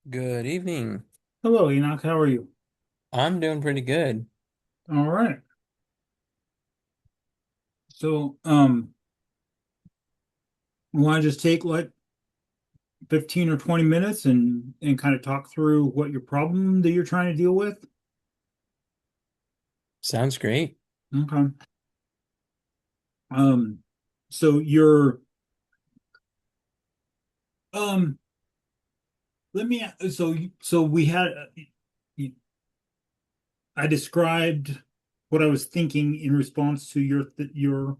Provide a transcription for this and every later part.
Good evening. Hello, Enoch. How are you? I'm doing pretty good. All right. So, we want to just take like 15 or 20 minutes and kind of talk through what your problem that you're trying to deal with. Sounds great. Okay. Um, so you're um let me so we had I described what I was thinking in response to your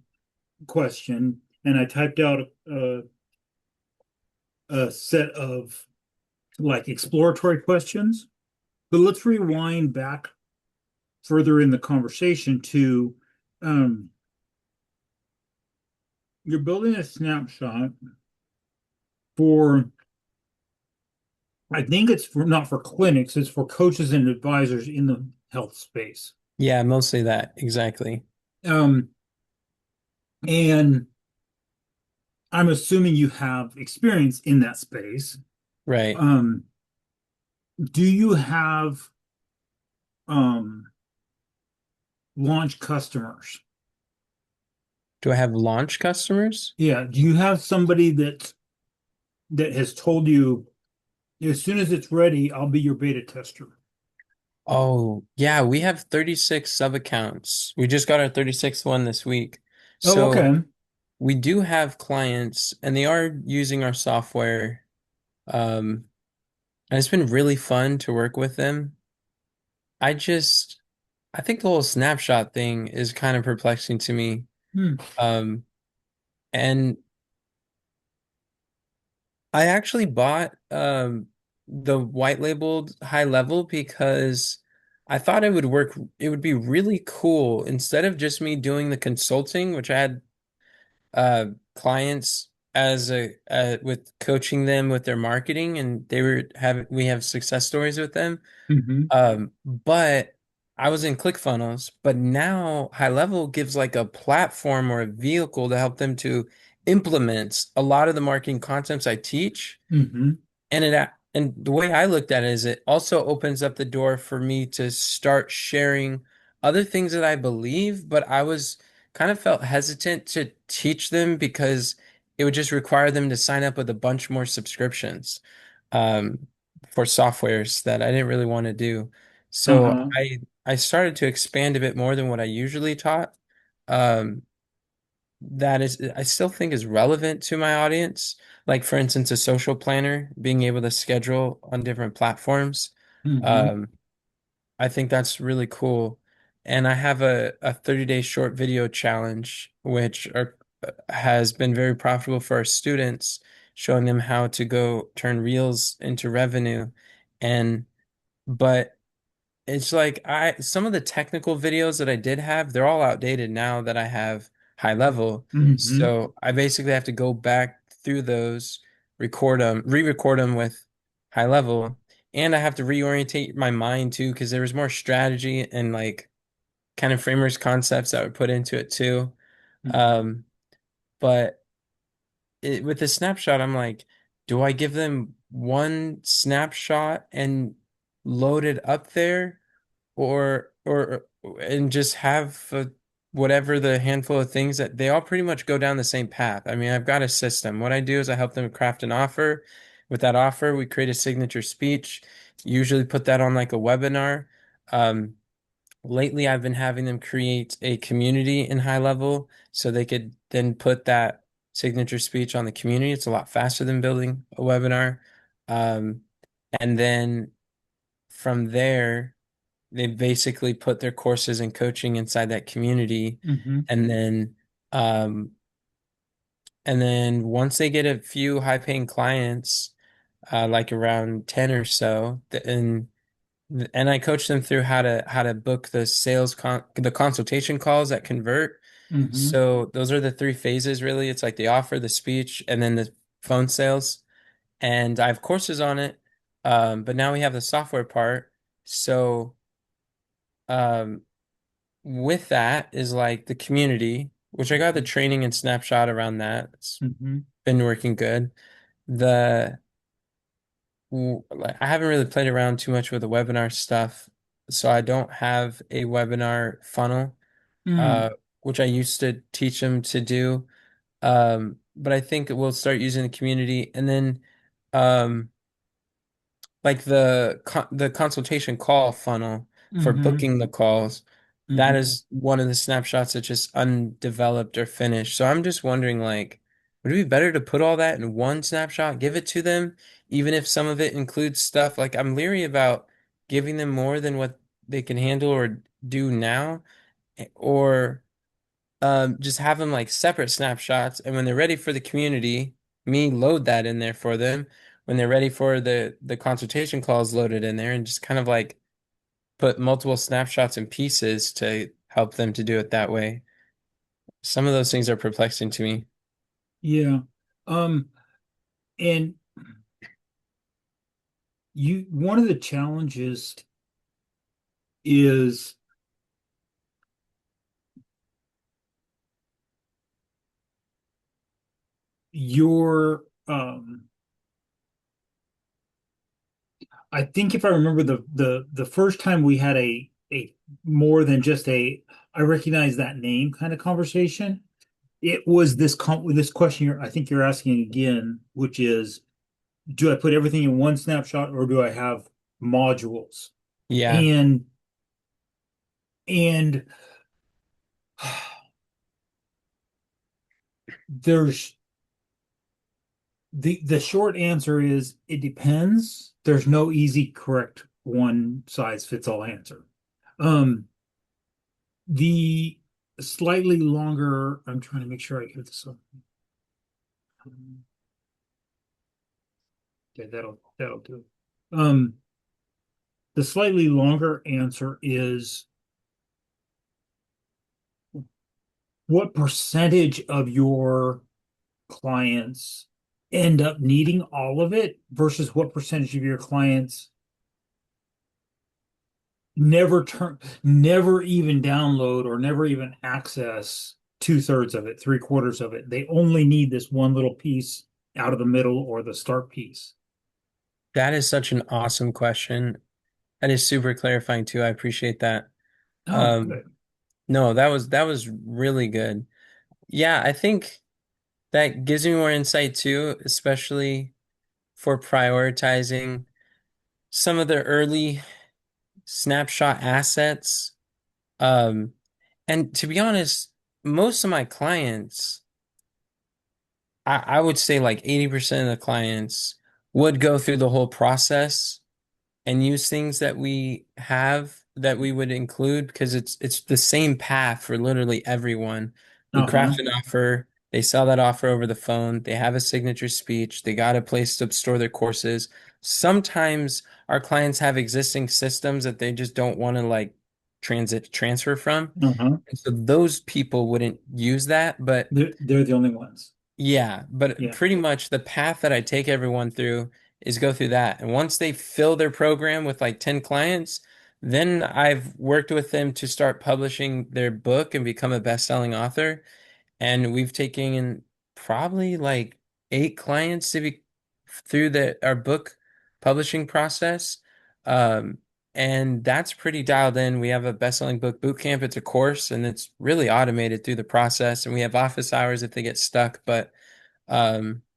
question, and I typed out a set of like exploratory questions. But let's rewind back further in the conversation to um, you're building a snapshot for, I think it's for not for clinics, it's for coaches and advisors in the health space. Yeah, mostly that. Exactly. Um, and I'm assuming you have experience in that space. Right. Um, do you have um, launch customers? Do I have launch customers? Yeah. Do you have somebody that has told you as soon as it's ready, I'll be your beta tester? Oh, yeah, we have 36 sub accounts. We just got our 36th one this week. Oh, So okay. we do have clients and they are using our software. Um, and it's been really fun to work with them. I just, I think the whole snapshot thing is kind of perplexing to me. Hmm. Um, and I actually bought the white labeled high level because I thought it would be really cool instead of just me doing the consulting, which I had uh clients as a with coaching them with their marketing and we have success stories with them. Hmm. But I was in ClickFunnels, but now High Level gives like a platform or a vehicle to help them to implement a lot of the marketing concepts I teach. Hmm. And the way I looked at it is it also opens up the door for me to start sharing other things that I believe, but I was kind of felt hesitant to teach them because it would just require them to sign up with a bunch more subscriptions um, for softwares that I didn't really want to do. So Uh-huh. I started to expand a bit more than what I usually taught. Um, that is I still think is relevant to my audience. Like for instance, a social planner, being able to schedule on different platforms. Hmm. Um, I think that's really cool. And I have a 30-day short video challenge, has been very profitable for our students, showing them how to go turn reels into revenue. And but it's like I some of the technical videos that I did have, they're all outdated now that I have high level. Hmm. So I basically have to go back through those, re-record them with high level, and I have to reorientate my mind too because there was more strategy and like kind of framers concepts that were put into it too. Hmm. Um, but with the snapshot, I'm like, do I give them one snapshot and load it up there? Or and just have whatever the handful of things that they all pretty much go down the same path. I mean, I've got a system. What I do is I help them craft an offer. With that offer, we create a signature speech, usually put that on like a webinar. Um, Lately, I've been having them create a community in high level so they could then put that signature speech on the community. It's a lot faster than building a webinar. Um, and then from there, they basically put their courses and coaching inside that community. Hmm. And then, um, and then once they get a few high paying clients, like around 10 or so, and I coach them through how to book the consultation calls that convert. Hmm. So those are the three phases really. It's like the offer, the speech, and then the phone sales. And I have courses on it. But now we have the software part. So, um, with that is like the community, which I got the training and snapshot around that. It's Hmm. been working good. The like, I haven't really played around too much with the webinar stuff, so I don't have a webinar funnel, Mm, uh, which I used to teach them to do. But I think we'll start using the community, and then um, like the consultation call funnel for hmm booking the calls. That hmm is one of the snapshots that's just undeveloped or finished. So I'm just wondering, like, would it be better to put all that in one snapshot, give it to them, even if some of it includes stuff like I'm leery about giving them more than what they can handle or do now, or just have them like separate snapshots, and when they're ready for the community, me load that in there for them. When they're ready for the consultation calls, loaded in there, and just kind of like put multiple snapshots and pieces to help them to do it that way. Some of those things are perplexing to me. Yeah. Um, and one of the challenges is your I think if I remember the first time we had a more than just a I recognize that name kind of conversation, it was this question I think you're asking again, which is, do I put everything in one snapshot or do I have modules? Yeah, And and there's the short answer is it depends. There's no easy correct one size fits all answer. Um, the slightly longer, I'm trying to make sure I get this up. Yeah, that'll do it. The slightly longer answer is what percentage of your clients end up needing all of it versus what percentage of your clients never even download or never even access two-thirds of it, three-quarters of it. They only need this one little piece out of the middle or the start piece. that is such an awesome question. That is super clarifying too. I appreciate that. Oh, Um, good. no, that was really good. Yeah, I think that gives me more insight too, especially for prioritizing some of the early snapshot assets. Um, and to be honest, most of my clients, I would say like 80% of the clients would go through the whole process and use things that we have that we would include because it's the same path for literally everyone. We Uh-huh. craft an offer, they sell that offer over the phone, they have a signature speech, they got a place to store their courses. Sometimes our clients have existing systems that they just don't want to like transfer from. Uh-huh. And so those people wouldn't use that, but They're the only ones. yeah, but Yeah. pretty much the path that I take everyone through is go through that. And once they fill their program with like 10 clients, then I've worked with them to start publishing their book and become a best-selling author. And we've taken probably like 8 clients to be through our book publishing process. Um, and that's pretty dialed in. We have a best-selling book boot camp. It's a course and it's really automated through the process. And we have office hours if they get stuck, but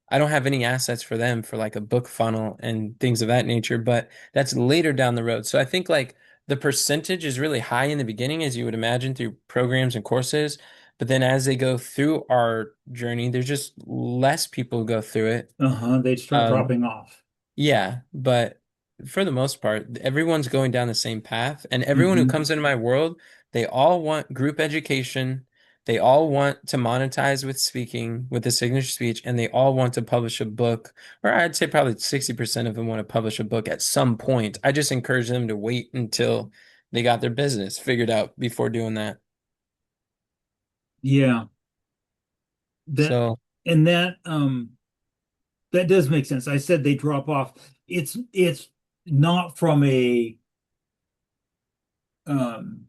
I don't have any assets for them for like a book funnel and things of that nature, but that's later down the road. So I think like the percentage is really high in the beginning, as you would imagine through programs and courses. But then as they go through our journey, there's just less people who go through it. Uh-huh. They'd start Um, dropping off. yeah, but for the most part, everyone's going down the same path, and everyone who Hmm. comes into my world, they all want group education. They all want to monetize with speaking, with the signature speech, and they all want to publish a book, or I'd say probably 60% of them want to publish a book at some point. I just encourage them to wait until they got their business figured out before doing that. Yeah. That So, and that does make sense. I said they drop off. It's not from a um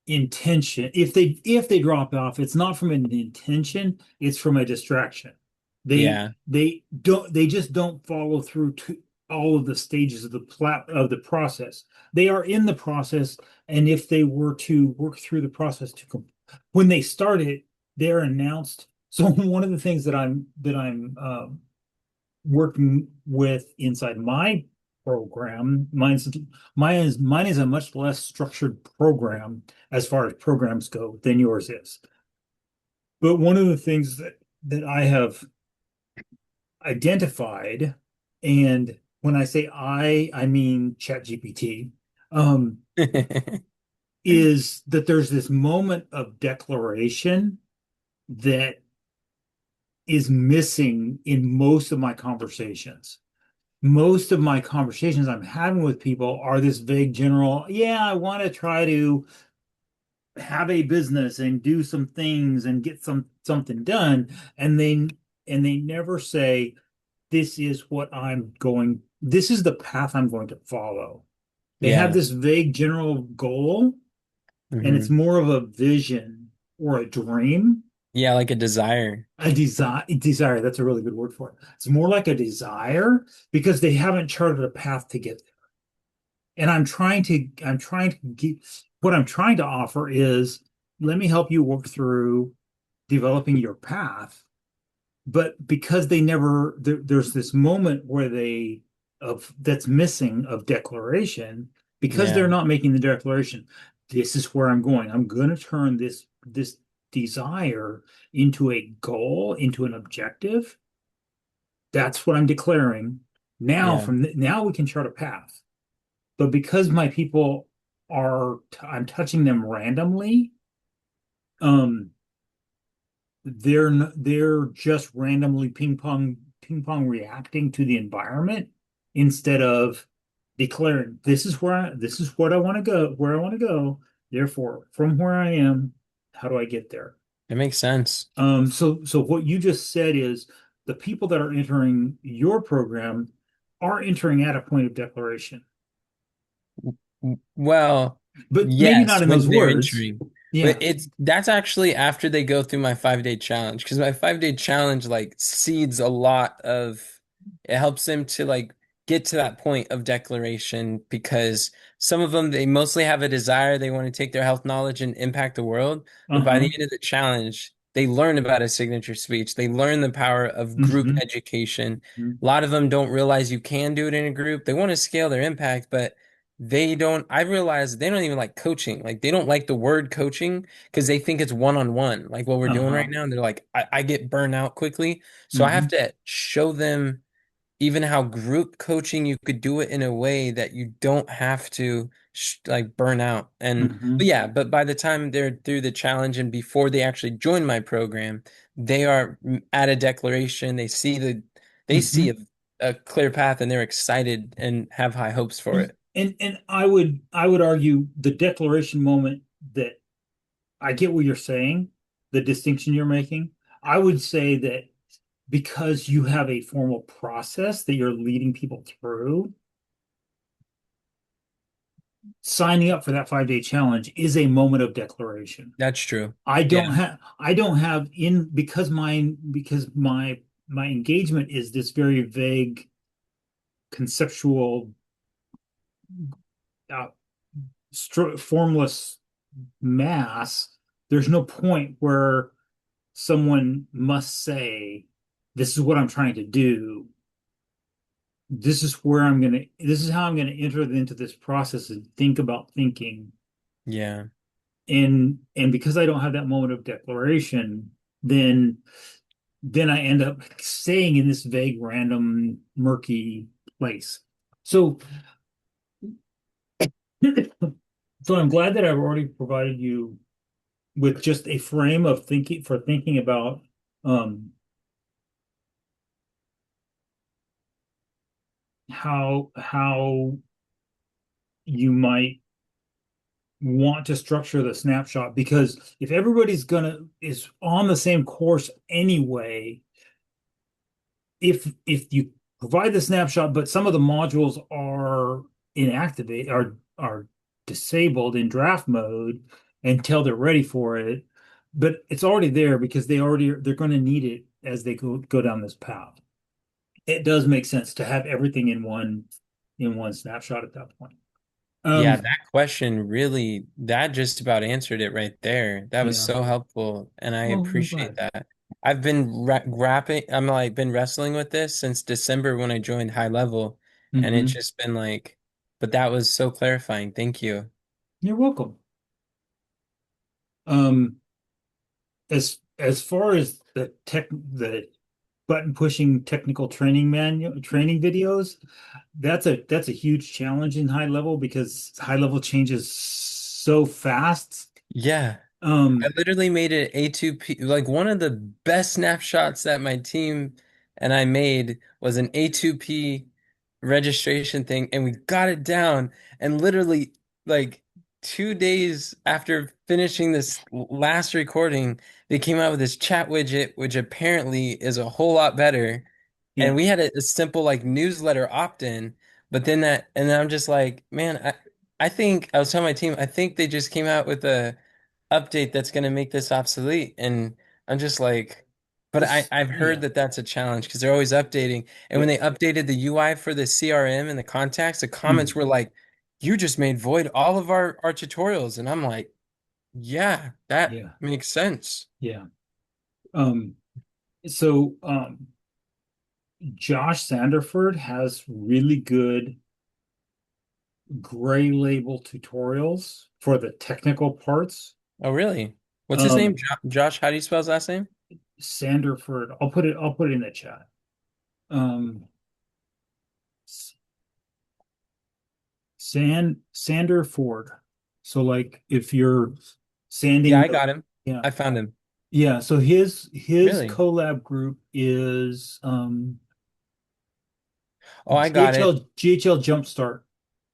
intention. If they drop off, it's not from an intention, it's from a distraction. Yeah. They just don't follow through to all of the stages of the process. They are in the process, and if they were to work through the process when they start it, they're announced. So one of the things that I'm working with inside my program, mine is a much less structured program as far as programs go than yours is. But one of the things that I have identified, and when I say I mean ChatGPT, um, is that there's this moment of declaration that is missing in most of my conversations. Most of my conversations I'm having with people are this vague general, yeah, I want to try to have a business and do some things and get something done. And they never say, this is the path I'm going to follow. They have Yeah. this vague general goal, and it's Hmm. more of a vision or a dream, Yeah, like a desire. desire. That's a really good word for it. It's more like a desire because they haven't charted a path to get there. And I'm trying to get, what I'm trying to offer is, let me help you work through developing your path. But because there's this moment where they of that's missing of declaration, because they're Yeah. not making the declaration, this is where I'm going. I'm going to turn this desire into a goal, into an objective. That's what I'm declaring. Yeah. Now we can chart a path. But because my people I'm touching them randomly, um, they're just randomly ping pong reacting to the environment instead of declaring, this is what I want to go, where I want to go. Therefore, from where I am, how do I get there? It makes sense. So what you just said is the people that are entering your program are entering at a point of declaration, Well, but maybe not yes, in when those they're words. entering. But Yeah. that's actually after they go through my 5 day challenge. Because my 5 day challenge like seeds a lot of it helps them to like get to that point of declaration because some of them they mostly have a desire, they want to take their health knowledge and impact the world. But by the Uh-huh. end of the challenge, they learn about a signature speech. They learn the power of group Hmm. education. A lot of them don't realize you can do it in a group. They want to scale their impact, but they don't, I realize they don't even like coaching. Like they don't like the word coaching because they think it's one on one, like what we're doing right Uh-huh. now. And they're like, I get burned out quickly. So I have Hmm. to show them even how group coaching you could do it in a way that you don't have to like burn out. And but Hmm. yeah, but by the time they're through the challenge and before they actually join my program, they are at a declaration. They see Hmm. a clear path and they're excited and have high hopes for it. And I would argue the declaration moment, that I get what you're saying, the distinction you're making. I would say that because you have a formal process that you're leading people through, signing up for that 5 day challenge is a moment of declaration. That's true. Yeah. I don't have in because my engagement is this very vague conceptual uh, formless mass. There's no point where someone must say, this is what I'm trying to do. This is how I'm gonna enter into this process and think about thinking. Yeah. And because I don't have that moment of declaration, then I end up staying in this vague, random, murky place. So so I'm glad that I've already provided you with just a frame of thinking about um how you might want to structure the snapshot, because if everybody's gonna is on the same course anyway, if you provide the snapshot but some of the modules are inactivate are disabled in draft mode until they're ready for it, but it's already there because they're going to need it as they go down this path. It does make sense to have everything in one snapshot at that point. Yeah, Um, that question really, that just about answered it right there. That was yeah. so helpful, and I Well, I'm appreciate glad. that. I've been I'm like been wrestling with this since December when I joined high level, and it's Hmm. just been like, but that was so clarifying. Thank you. You're welcome. Um, as far as the button pushing technical training videos, that's a huge challenge in high level because high level changes so fast. Yeah. I Um, literally made it A2P. Like one of the best snapshots that my team and I made was an A2P registration thing, and we got it down. And literally, like 2 days after finishing this last recording, they came out with this chat widget, which apparently is a whole lot better. And yeah, we had a simple like newsletter opt-in, but then and then I'm just like, man, I think I was telling my team, I think they just came out with a update that's going to make this obsolete. And I'm just like, but I've heard yeah, that that's a challenge because they're always updating. And when they yes. updated the UI for the CRM and the contacts, the comments Mhm. were like, you just made void all of our tutorials. And I'm like, yeah, that Yeah, makes sense. yeah. Um, so Josh Sanderford has really good gray label tutorials for the technical parts. Oh, really? What's his name? Um, Josh, how do you spell his last name? Sanderford, I'll put it in the chat. Um, Sanderford. So like if you're Yeah, sanding I the, got him. yeah, I found him. yeah. So his Really? collab group is Oh, I got it. GHL Jumpstart.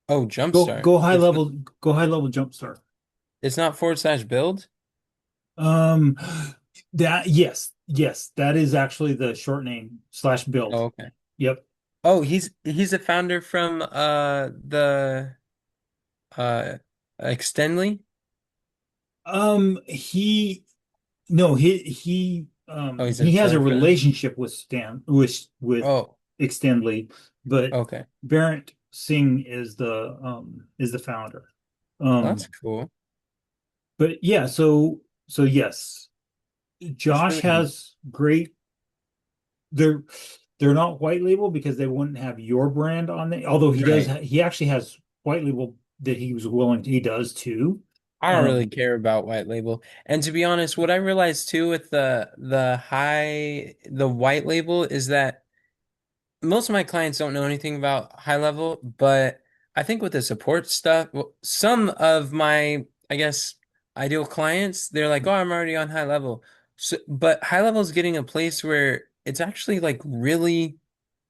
Oh, Jumpstart. Go high level, go high level Jumpstart. It's not forward slash build. Um, that yes, that is actually the short name slash Oh, build. okay. Yep. Oh, he's a founder from the uh Extendly. He no Oh, he's a he has a developer. relationship with Stan with Oh, Extendly, but okay. Barrett Singh is the founder. Well, that's Um, cool. but yeah, so yes, That's Josh really neat. has great. They're they're not white label because they wouldn't have your brand on it. Although Right. he actually has white label that he does too. I don't really Um, care about white label. And to be honest, what I realized too with the white label is that most of my clients don't know anything about high level, but I think with the support stuff, well, some of my, I guess, ideal clients, they're like, "Oh, I'm already on high level." So, but high level is getting a place where it's actually like really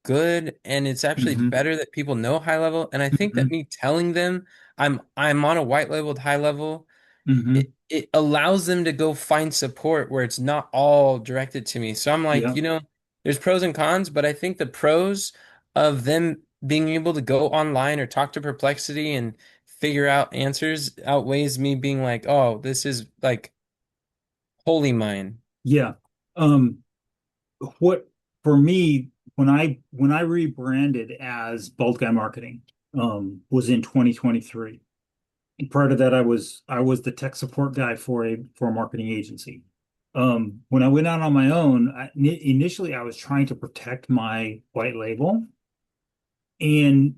good and it's actually mhm, better that people know high level. And I think that mhm, me telling them I'm on a white labeled high level, mhm. it allows them to go find support where it's not all directed to me. So I'm like, Yeah, there's pros and cons, but I think the pros of them being able to go online or talk to Perplexity and figure out answers outweighs me being like, oh, this is like wholly mine. yeah. Um, what for me when I rebranded as Bald Guy Marketing was in 2023. Prior to that, I was the tech support guy for a marketing agency. When I went out on my own, initially I was trying to protect my white label, and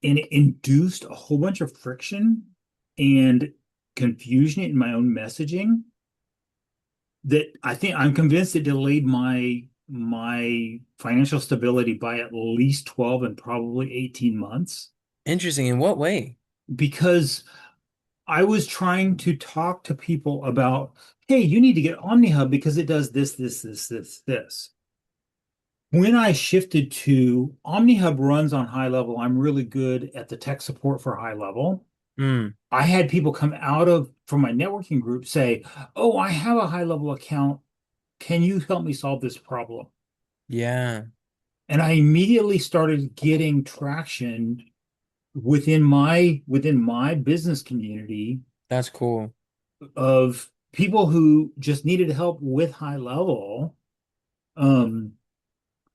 it induced a whole bunch of friction and confusion in my own messaging that I'm convinced it delayed my financial stability by at least 12 and probably 18 months Interesting. In what way? because I was trying to talk to people about, hey, you need to get OmniHub because it does this. When I shifted to OmniHub runs on high level, I'm really good at the tech support for high level. Hmm. I had people come from my networking group say, oh, I have a high level account. Can you help me solve this problem? Yeah, And I immediately started getting traction within my business community that's cool. of people who just needed help with high level. um,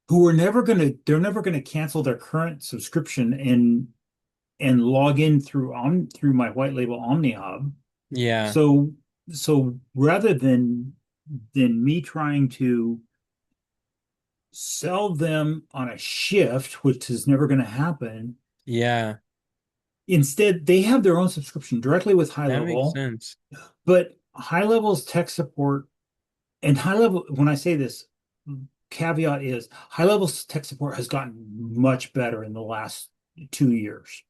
who are they're never gonna cancel their current subscription and log in through my white label OmniHub. Yeah. So rather than me trying to sell them on a shift, which is never going to happen, Yeah. instead they have their own subscription directly with High That makes Level. sense. But High Level's tech support and High Level, when I say this, caveat is High Level's tech support has gotten much better in the last 2 years.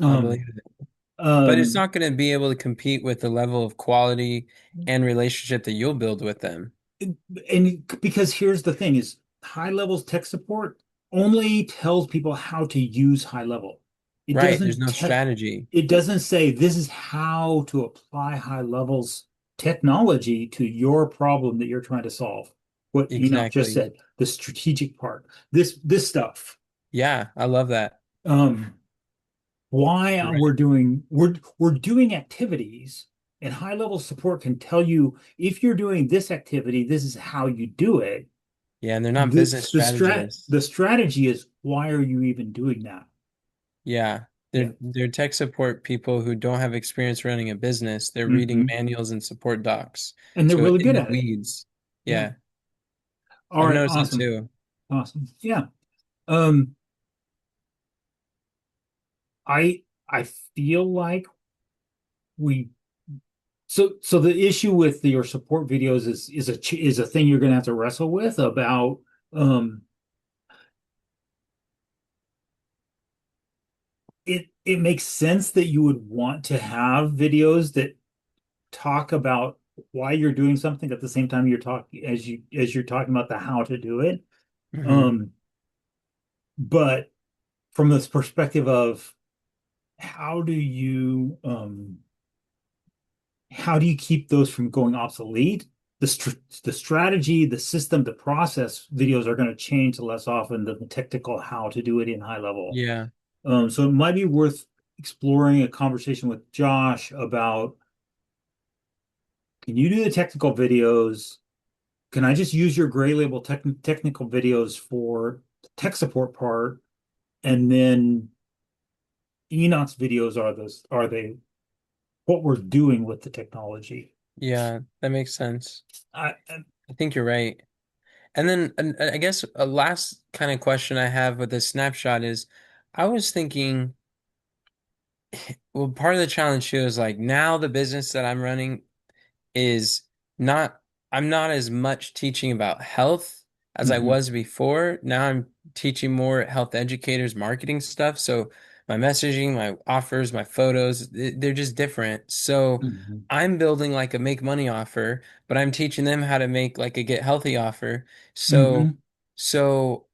I believe Um, it. But it's um, not going to be able to compete with the level of quality and relationship that you'll build with them. and because here's the thing is High Level's tech support only tells people how to use High Level. It Right. There's doesn't no te strategy. it doesn't say this is how to apply High Level's technology to your problem that you're trying to solve. What Enoch just Exactly. said, the strategic part, this stuff. Yeah. I love that. Um, why Right. we're doing activities and high level support can tell you if you're doing this activity, this is how you do it. Yeah. And they're not The business the strat strategists. the strategy is why are you even doing that? Yeah. Yeah. They're tech support people who don't have experience running a business. They're reading Hmm. manuals and support docs. And they're So really in good the at it. weeds. Yeah. Yeah. All I've right, noticed that awesome. too. Awesome. Yeah. Um, I feel like we so the issue with your support videos is a thing you're gonna have to wrestle with about it makes sense that you would want to have videos that talk about why you're doing something at the same time as you're talking about the how to do it. Hmm. Um, but from this perspective of how do you um how do you keep those from going obsolete? The strategy, the system, the process videos are going to change less often than the technical how to do it in high level. Yeah. So it might be worth exploring a conversation with Josh about can you do the technical videos? Can I just use your gray label technical videos for the tech support part? And then Enoch's videos are they what we're doing with the technology? Yeah. That makes sense. I, I think you're right. And then I guess a last kind of question I have with this snapshot is I was thinking, well, part of the challenge too is like now the business that I'm running is not, I'm not as much teaching about health as I mhm, was before. Now I'm teaching more health educators marketing stuff. So my messaging, my offers, my photos, they're just different. So mhm, I'm building like a make money offer, but I'm teaching them how to make like a get healthy offer. So mhm.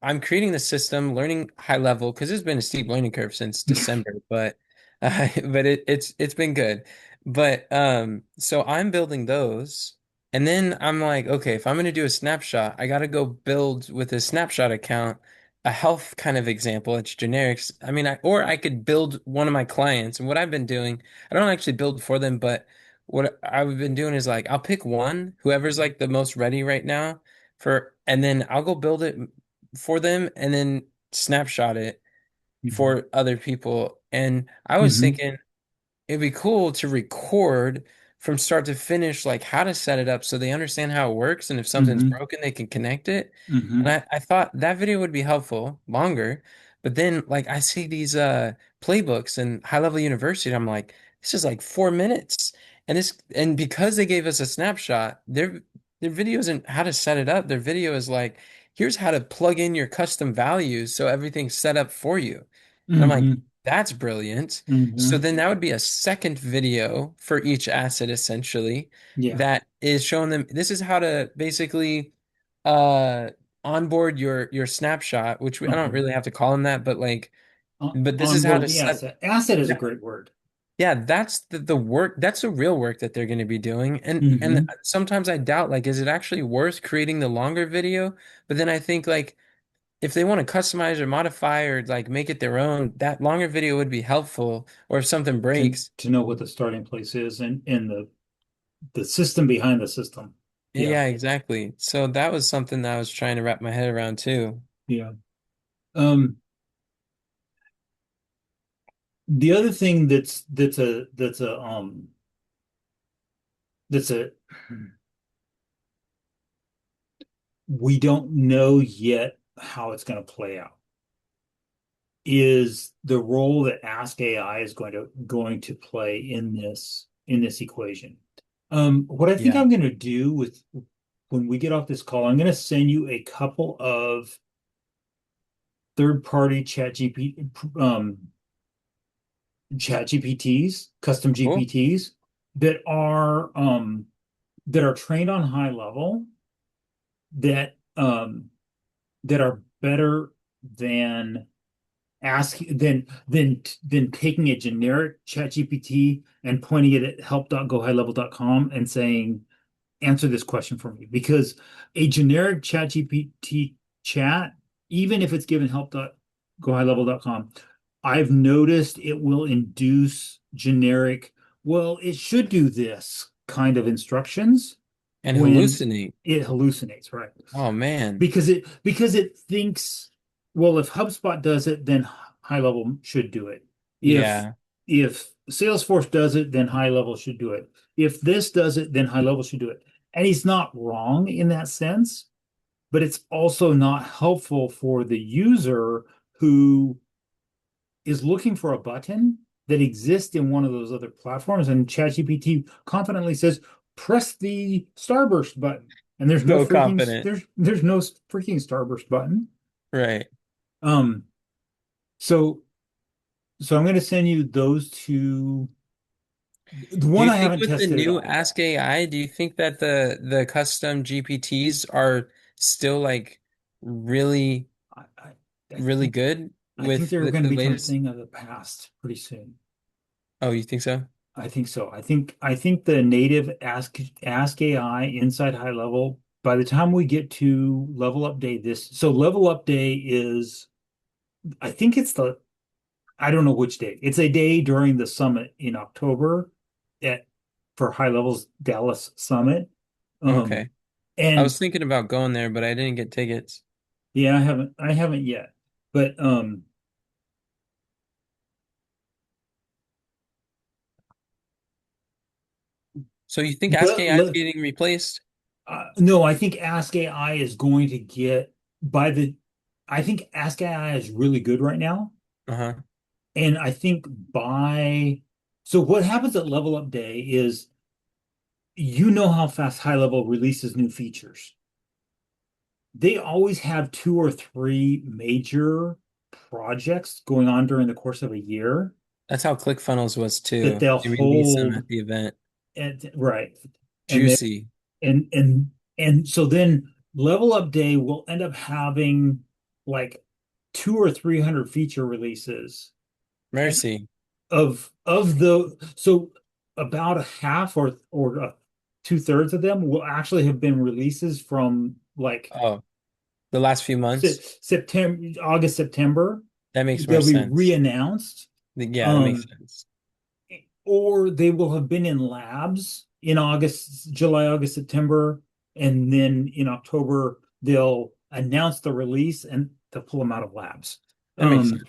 I'm creating the system, learning high level because there's been a steep learning curve since December, but but it's been good. But so I'm building those, and then I'm like, okay, if I'm gonna do a snapshot, I gotta go build with a snapshot account a health kind of example. It's generics. I mean, or I could build one of my clients. And what I've been doing, I don't actually build for them, but what I've been doing is like I'll pick one, whoever's like the most ready right now and then I'll go build it for them and then snapshot it Mhm. for other people. And I was Mhm. thinking it'd be cool to record from start to finish, like how to set it up so they understand how it works. And if something's Mhm. broken, they can connect it. And Mhm. I thought that video would be helpful, longer. But then like I see these playbooks in high level university, and I'm like, this is like 4 minutes. And because they gave us a snapshot, their video isn't how to set it up. Their video is like, here's how to plug in your custom values so everything's set up for you. And I'm like, Mhm. that's brilliant. So Mhm. then that would be a second video for each asset essentially Yeah. that is showing them this is how to basically uh onboard your snapshot, which I don't Uh-huh. really have to call them that, but like but this is how Onboard to the set asset. Asset is a that, great word. yeah, that's the work, that's the real work that they're going to be doing. And Hmm. sometimes I doubt like is it actually worth creating the longer video? But then I think like if they want to customize or modify or like make it their own, that longer video would be helpful. Or if something To breaks, know what the starting place is and the system behind the system. Yeah, Yeah, exactly. So that was something that I was trying to wrap my head around too. yeah. Um, the other thing that's a we don't know yet how it's going to play out is the role that Ask AI is going to play in this equation. What I think Yeah. I'm going to do with when we get off this call, I'm going to send you a couple of third-party chat GPTs, custom Cool. GPTs that are trained on high level that that are better than than taking a generic chat GPT and pointing it at help.gohighlevel.com and saying, answer this question for me. Because a generic chat GPT chat, even if it's given help.gohighlevel.com, I've noticed it will induce generic, well, it should do this kind of instructions And when hallucinate. it hallucinates, right? Oh man. Because it thinks, well, if HubSpot does it, then high level should do it. If Yeah. if Salesforce does it, then high level should do it. If this does it, then high level should do it. And he's not wrong in that sense, but it's also not helpful for the user who is looking for a button that exists in one of those other platforms. And ChatGPT confidently says, press the starburst button. And So confident. there's no freaking starburst button. Right. Um, so so I'm going to send you those two. The Do one you I think haven't with the tested at new all. Ask AI, do you think that the custom GPTs are still like really, I I, I really think good I think with they're going to the become a latest? thing of the past pretty soon. Oh, you think so? I think so. I think the native Ask AI inside high level, by the time we get to level up day this, so level up day is I think it's the I don't know which day. It's a day during the summit in October at for high levels Dallas summit. Um Okay. I and was thinking about going there, but I didn't get tickets. yeah, I haven't yet. But So you think Ask but AI is getting replaced? no, I think Ask AI is going to get by the I think Ask AI is really good right now. Uh-huh. And I think by so what happens at Level Up Day is you know how fast high level releases new features. They always have two or three major projects going on during the course of a year That's how ClickFunnels was that too. they'll They release them hold at the event. at right. And they Juicy. and and and so then Level Up Day will end up having like two or three hundred feature releases. And Mercy. of the so about a half or two-thirds of them will actually have been releases from like Oh, the last few months? September, August, September. That makes more They'll be sense. re-announced, Yeah, that makes um, sense. or they will have been in labs in August, July, August, September, and then in October they'll announce the release and they'll pull them out of labs. That makes Um, sense.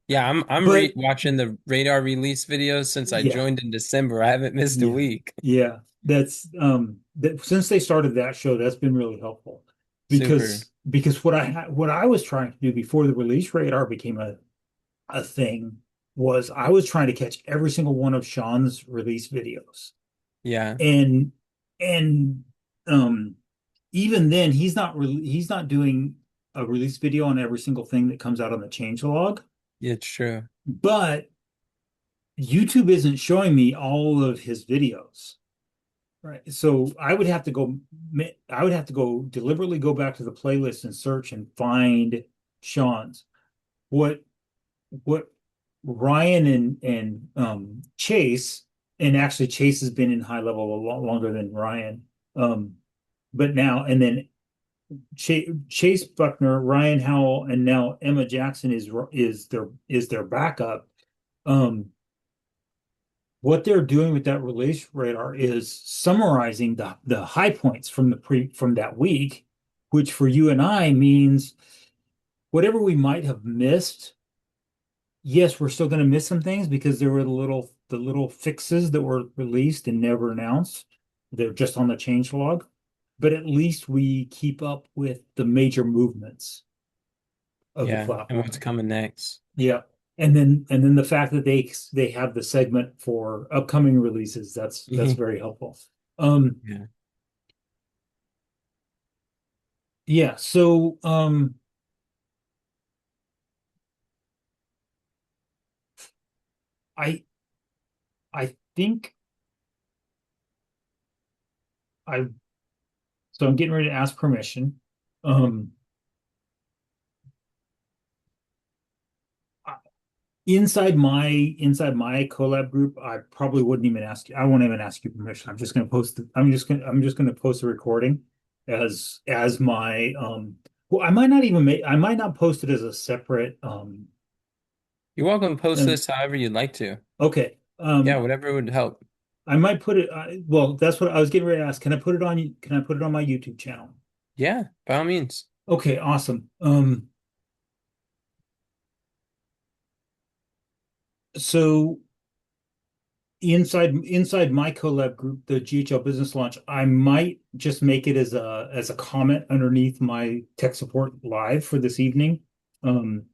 Yeah, I'm re but watching the radar release videos since I yeah, joined in December. I haven't missed a yeah, week. yeah. That's that since they started that show, that's been really helpful Super. because what I was trying to do before the release radar became a thing was I was trying to catch every single one of Sean's release videos. Yeah, And and um even then he's not doing a release video on every single thing that comes out on the changelog, it's true. but YouTube isn't showing me all of his videos. Right. So I would have to go deliberately go back to the playlist and search and find Sean's. What what Ryan and Chase, and actually Chase has been in high level a lot longer than Ryan. Um, but now and then Chase Buckner, Ryan Howell, and now Emma Jackson is their backup. Um, what they're doing with that release radar is summarizing the high points from from that week, which for you and I means whatever we might have missed. Yes, we're still going to miss some things because there were the little fixes that were released and never announced. They're just on the change log, but at least we keep up with the major movements of the Yeah, and what's platform. coming next. Yeah. And then the fact that they have the segment for upcoming releases, that's very helpful. Um Yeah. yeah, so I I think I so I'm getting ready to ask permission. Um inside my collab group, I probably wouldn't even ask you. I won't even ask you permission. I'm just going to post it. I'm just going to post a recording as my well, I might not post it as a separate You're welcome to post um this however you'd like to. okay. Yeah, whatever would help. I might put it well, that's what I was getting ready to ask. Can I put it on my YouTube channel? Yeah, by all means. Okay, awesome. So inside my collab group, the GHL Business Launch, I might just make it as a comment underneath my tech support live for this evening. Um,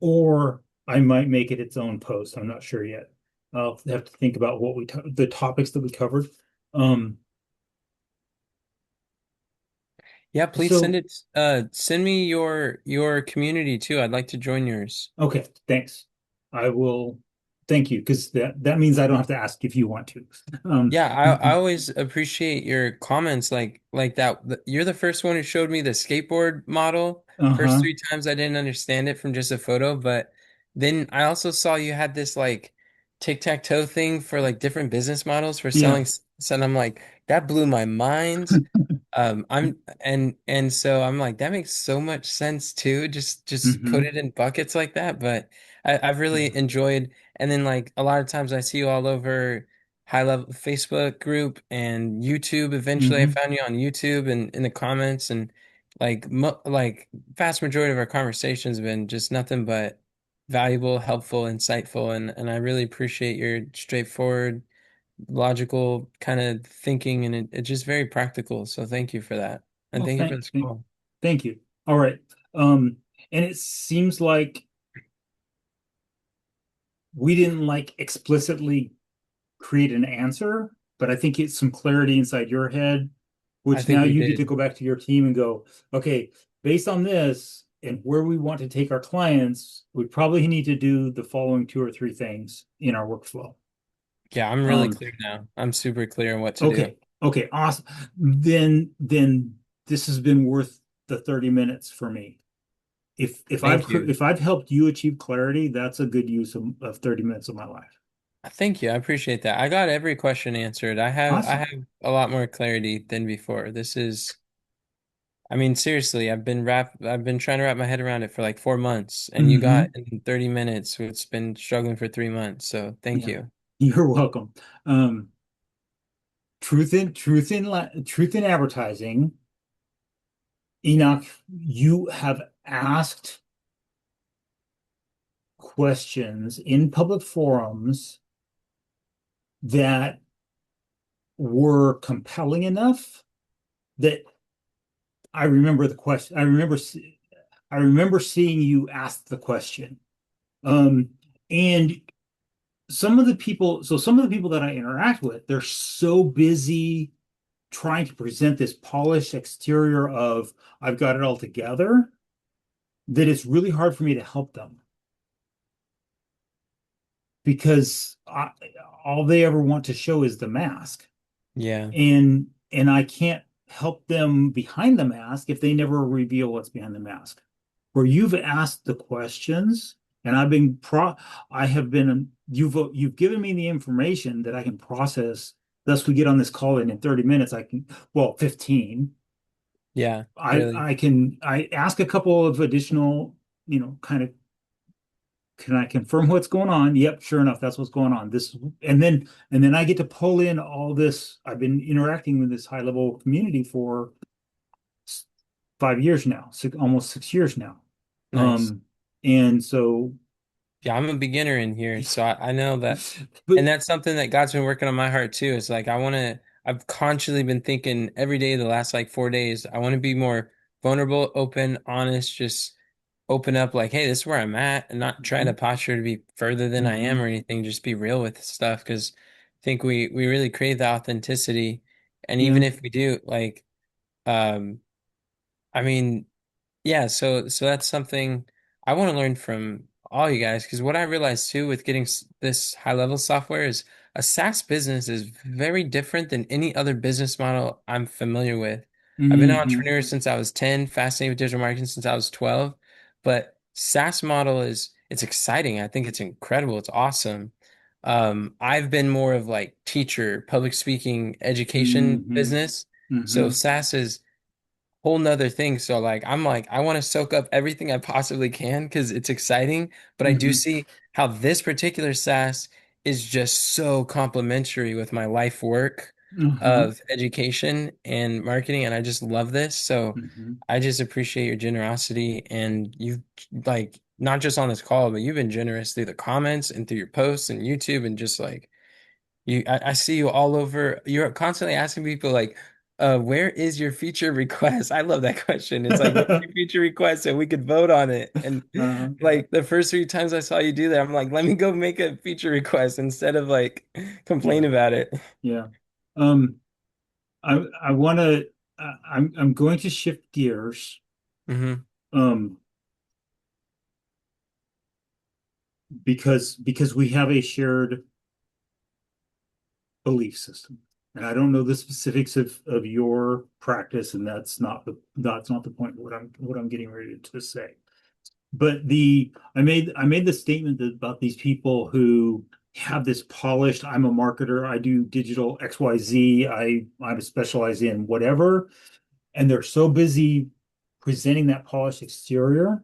or I might make it its own post. I'm not sure yet. I'll have to think about the topics that we covered. Um, Yeah, please so send me your community too. I'd like to join yours. okay, thanks. I will thank you because that means I don't have to ask if you want to. Um, Yeah, I always appreciate your comments like that. You're the first one who showed me the skateboard model. First uh-huh. three times I didn't understand it from just a photo, but then I also saw you had this like tic-tac-toe thing for like different business models for Yeah. selling and I'm like, that blew my mind. I'm and so I'm like, that makes so much sense too. Just put Hmm. it in buckets like that. But I've Yeah. really enjoyed, and then like a lot of times I see you all over high level Facebook group and YouTube. Eventually, I Hmm. found you on YouTube and in the comments, and like like vast majority of our conversations have been just nothing but valuable, helpful, insightful, and I really appreciate your straightforward, logical kind of thinking, and it's just very practical. So thank you for that, and Well, thank you for this call. thank you. All right. Um, and it seems like we didn't like explicitly create an answer, but I think it's some clarity inside your head, I which now think we you get to did. go back to your team and go, okay, based on this and where we want to take our clients, we probably need to do the following two or three things in our workflow. Yeah, I'm really Um, clear now. I'm super clear on what to do. okay, okay, awesome. Then this has been worth the 30 minutes for me. Thank you. If I've helped you achieve clarity, that's a good use of 30 minutes of my life. Thank you. I appreciate that. I got every question answered. I Awesome. have a lot more clarity than before. This is, I mean, seriously, I've been trying to wrap my head around it for like 4 months, and you got Hmm. in 30 minutes, it's been struggling for 3 months. So thank Yeah, you. you're welcome. Um, truth in advertising, Enoch, you have asked questions in public forums that were compelling enough that I remember the question. I remember seeing you ask the question. Um, and some of the people that I interact with, they're so busy trying to present this polished exterior of I've got it all together that it's really hard for me to help them because all they ever want to show is the mask. Yeah. And I can't help them behind the mask if they never reveal what's behind the mask. Where you've asked the questions and I have been you've given me the information that I can process. Thus we get on this call in 30 minutes. I can, well, 15. Yeah, really. I ask a couple of additional, kind of Can I confirm what's going on? Yep, sure enough, that's what's going on. And then I get to pull in all this. I've been interacting with this high level community for 5 years now, almost 6 years now. Nice. Um, and so, Yeah, I'm a beginner in here, so I know that, but and that's something that God's been working on my heart too. It's like I've consciously been thinking every day the last like 4 days, I want to be more vulnerable, open, honest, just open up like, hey, this is where I'm at, and not try to Mhm, posture to be further than I am mhm, or anything. Just be real with stuff because I think we really crave the authenticity, and even yeah, if we do, like, um, I mean. Yeah, so that's something I want to learn from all you guys because what I realized too with getting this high level software is a SaaS business is very different than any other business model I'm familiar with. I've been an mhm, entrepreneur since I was 10, fascinated with digital marketing since I was 12, but SaaS model is it's exciting. I think it's incredible. It's awesome. I've been more of like teacher, public speaking, education mhm, business. So mhm, SaaS is whole nother thing. So like I want to soak up everything I possibly can because it's exciting. But I do mhm, see how this particular SaaS is just so complementary with my life work uh-huh, of education and marketing, and I just love this. So mhm, I just appreciate your generosity and you've like not just on this call, but you've been generous through the comments and through your posts and YouTube and just like I see you all over. You're constantly asking people like, where is your feature request? I love that question. It's like, where's your feature request? And we could vote on it. And uh, like the first 3 times I saw you do that, I'm like, let me go make a feature request instead of like complain yeah, about it. yeah. Um, I want to. I'm going to shift gears. Hmm. Um, because we have a shared belief system. And I don't know the specifics of your practice, and that's not the point of what I'm getting ready to say. But I made the statement about these people who have this polished, I'm a marketer, I do digital XYZ, I specialize in whatever, and they're so busy presenting that polished exterior.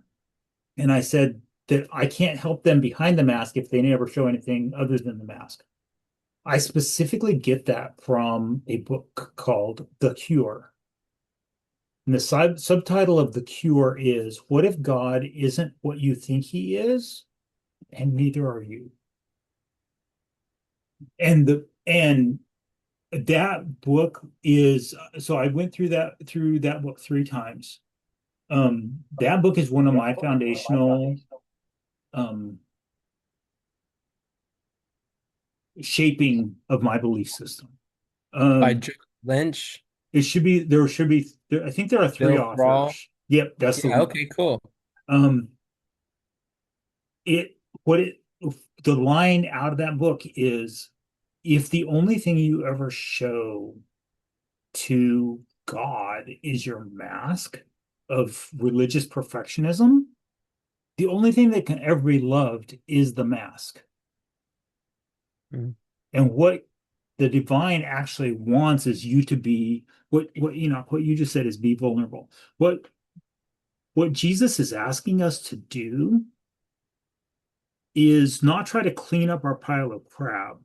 And I said that I can't help them behind the mask if they never show anything other than the mask. I specifically get that from a book called The Cure. And the subtitle of The Cure is What If God Isn't What You Think He Is, and Neither Are You? And that book is so I went through that book 3 times. That book is one of my foundational um shaping of my belief system. By Um, Joe Lynch, I think there are three Bill Thrall. authors. Yep, that's the Yeah, one. okay, cool. Um, it what it the line out of that book is if the only thing you ever show to God is your mask of religious perfectionism, the only thing that can ever be loved is the mask. Mm. And what the divine actually wants is you to be what you just said is be vulnerable. What Jesus is asking us to do is not try to clean up our pile of crap.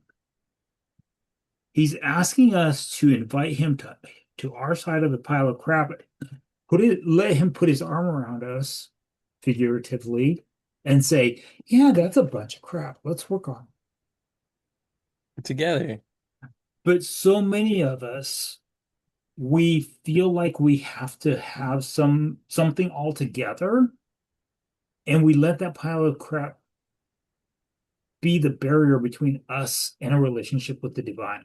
He's asking us to invite him to our side of the pile of crap, let him put his arm around us, figuratively, and say, "Yeah, that's a bunch of crap. Let's work on it." Together. But so many of us, we feel like we have to have something all together, and we let that pile of crap be the barrier between us and a relationship with the divine.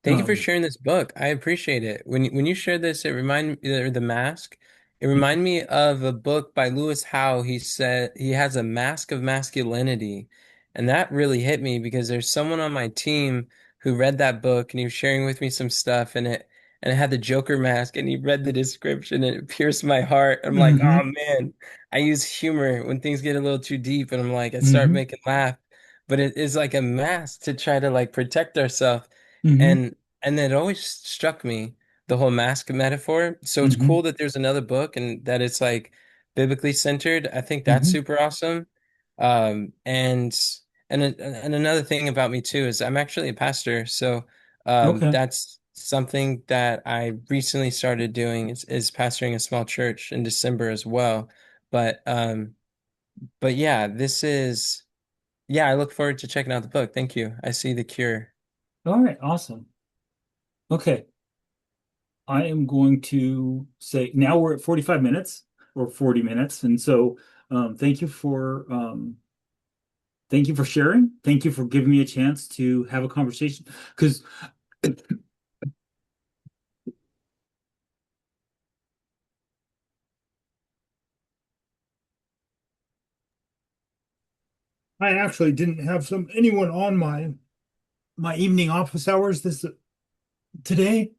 Thank you for Um, sharing this book. I appreciate it. When you shared this, it reminded me the mask. It reminded me of a book by Lewis Howe. He said he has a mask of masculinity, and that really hit me because there's someone on my team who read that book and he was sharing with me some stuff and it had the Joker mask and he read the description and it pierced my heart. I'm like, oh mhm, man, I use humor when things get a little too deep and I'm like, I start mhm, making laugh, but it is like a mask to try to like protect ourselves. mhm, And it always struck me the whole mask metaphor. So it's mhm, cool that there's another book and that it's like biblically centered. I think that's Hmm. super awesome. Um, and and another thing about me too is I'm actually a pastor, so Okay. that's something that I recently started doing is pastoring a small church in December as well. But but yeah, this is yeah, I look forward to checking out the book. Thank you. I see the cure. All right. Awesome. Okay. I am going to say now we're at 45 minutes or 40 minutes. And so thank you for sharing. Thank you for giving me a chance to have a conversation. Because I actually didn't have anyone on my evening office hours this today.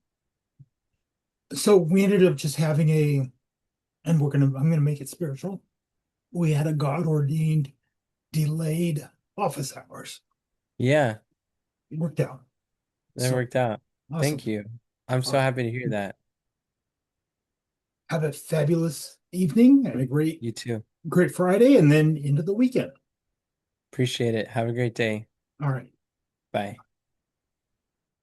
So we ended up just having and I'm gonna make it spiritual. We had a God ordained delayed office hours. Yeah, It worked out. that So worked out. Thank awesome. you. I'm All so right. happy to hear that. Have a fabulous evening and a You too. great Friday and then into the weekend. Appreciate it. Have a great day. All right. Bye.